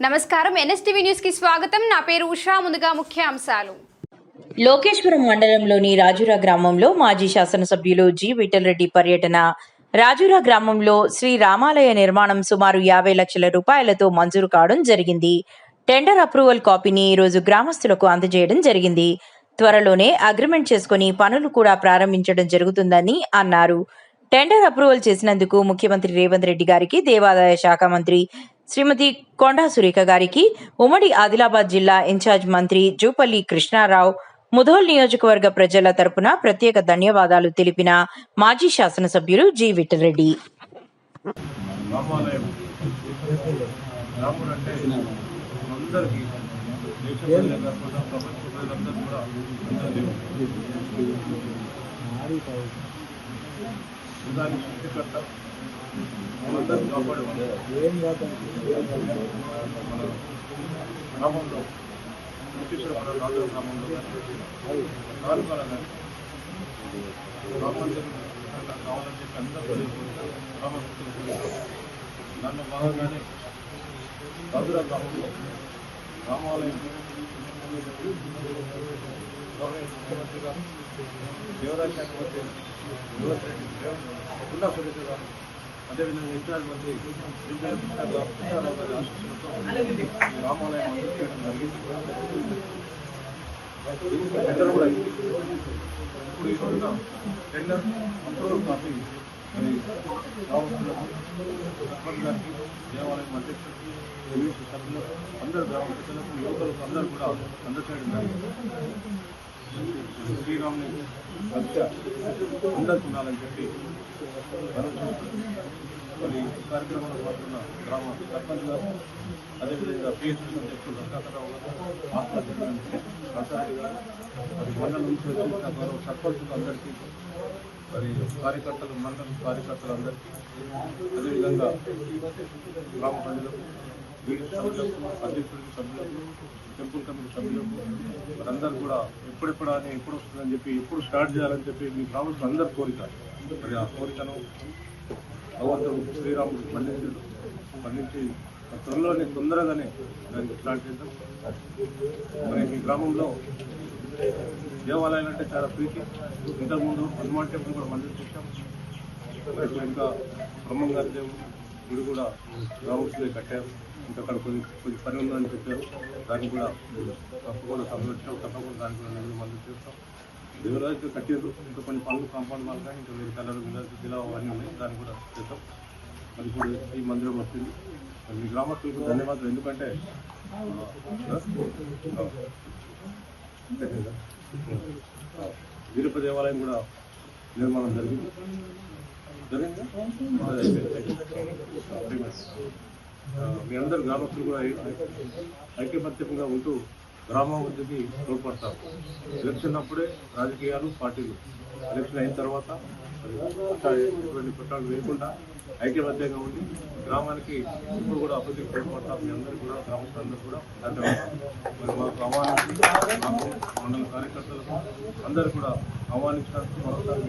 నమస్కారం NSTV news కి స్వాగతం. నా పేరు ఉషా. ముందుగా ముఖ్యాంశాలు. లోకేశ్వరం మండలంలోని రాజురా గ్రామంలో మాజీ శాసనసభ్యులు జి విఠలరెడ్డి పర్యటన. రాజురా గ్రామంలో శ్రీ రామాలయ నిర్మాణం సుమారు 50 లక్షల రూపాయలతో మంజూరు కావడం జరిగింది. టెండర్ అప్రూవల్ కాపీని ఈరోజు గ్రామస్తులకు అందజేయడం జరిగింది. త్వరలోనే అగ్రిమెంట్ చేసుకుని పనులు కూడా ప్రారంభించడం జరుగుతుందని అన్నారు. టెండర్ అప్రూవల్ చేసినందుకు ముఖ్యమంత్రి రేవంత్ రెడ్డి గారికి, దేవాదాయ శాఖ మంత్రి శ్రీమతి కొండా సురేఖ గారికి, ఉమ్మడి ఆదిలాబాద్ జిల్లా ఇన్ఛార్జ్ మంత్రి జూపల్లి కృష్ణారావు, ముధోల్ నియోజకవర్గ ప్రజల తరపున ప్రత్యేక ధన్యవాదాలు తెలిపిన మాజీ శాసనసభ్యులు జి విఠలరెడ్డి. గ్రామంలో కావాలని చెప్పి అందరూ దాంట్లో భాగంగానే రాజురా గ్రామంలో రామాలయం ముఖ్యమంత్రి గారు, దేవాదాయ శాఖ మంత్రి కొండా సురేఖ గారు, అదేవిధంగా ఇన్ఛార్జ్ మంత్రి కృష్ణారావు గారి ఆశీస్సులతో రామాలయం అందరూ చేయడం జరిగింది. టెండర్ కూడా అయింది. ఇప్పుడు ఈ రోజున టెండర్ అప్రూవల్ కాపీ గ్రామస్తులకు, సర్పంచ్ గారికి, దేవాలయం అధ్యక్షులకు, ఎంఈసీ సభ్యులకు, అందరు గ్రామ ప్రజలకు, యువకులకు అందరూ కూడా అందజేయడం జరిగింది. శ్రీరాముని రక్ష అందరికి ఉండాలని చెప్పి మరి కార్యక్రమంలో పాల్గొన్న గ్రామ సర్పంచ్ గారు, అదేవిధంగా పిహెచ్పి అధ్యక్షులు రత్నాకరరావు గారు, ప్రసాద్ గారు, మరి మండలం నుంచి వచ్చిన గౌరవ సర్పంచులు అందరికీ, మరి కార్యకర్తలు, మండలం కార్యకర్తలు అందరికీ, అదేవిధంగా గ్రామ ప్రజలకు, సభ్యులకు, అధ్యక్షులకు, సభ్యులకు, టెంపుల్ కమిటీ సభ్యులకు, వారందరూ కూడా ఎప్పుడు వస్తుందని చెప్పి, ఎప్పుడు స్టార్ట్ చేయాలని చెప్పి మీ గ్రామస్తులు అందరి కోరిక. మరి ఆ కోరికను భగవంతుడు శ్రీరాముడు పండించి తొందరగానే దానికి స్టార్ట్ చేద్దాం. మరి మీ గ్రామంలో దేవాలయాలు అంటే చాలా ప్రీతి. ఇంతకుముందు హనుమాన్ టెంపుల్ కూడా మంజూరు చేశాం. మరి ఇంకా బ్రహ్మం గారి దేవుడు గుడి కూడా గ్రామస్తులే కట్టారు. ఇంకా అక్కడ కొద్ది పని ఉందని చెప్పారు. దాన్ని కూడా తప్పకుండా సంరక్షణ, తప్పకుండా దాన్ని కూడా నిధులు మంజూరు చేస్తాం. దేవాలయాలు కట్టారు. ఇంకా కొన్ని పనులు, కాంపౌండ్ వాళ్ళు కానీ ఇంకా వేరే కలర్ జిల్లా అవన్నీ ఉన్నాయి. దాన్ని కూడా చేస్తాం. మరి ఇప్పుడు ఈ మందిరం వస్తుంది. మరి మీ గ్రామస్తులకు ధన్యవాదాలు. ఎందుకంటే వీరప్ప దేవాలయం కూడా నిర్మాణం జరిగింది. మీ అందరు గ్రామస్తులు కూడా ఐక్యమత్యంగా ఉంటూ గ్రామాభివృద్ధికి తోడ్పడతారు. ఎలక్షన్ అప్పుడే రాజకీయాలు, పార్టీలు, ఎలక్షన్ అయిన తర్వాత ఎటువంటి కుట్రలు వేయకుండా ఐక్యమత్యంగా ఉండి గ్రామానికి ఇప్పుడు కూడా అభివృద్ధికి తోడ్పడతారు. మీ అందరూ కూడా గ్రామస్తులందరూ కూడా మరి మాకు ఆహ్వానించి, మండల కార్యకర్తలకు అందరూ కూడా ఆహ్వానించడానికి మరోసారి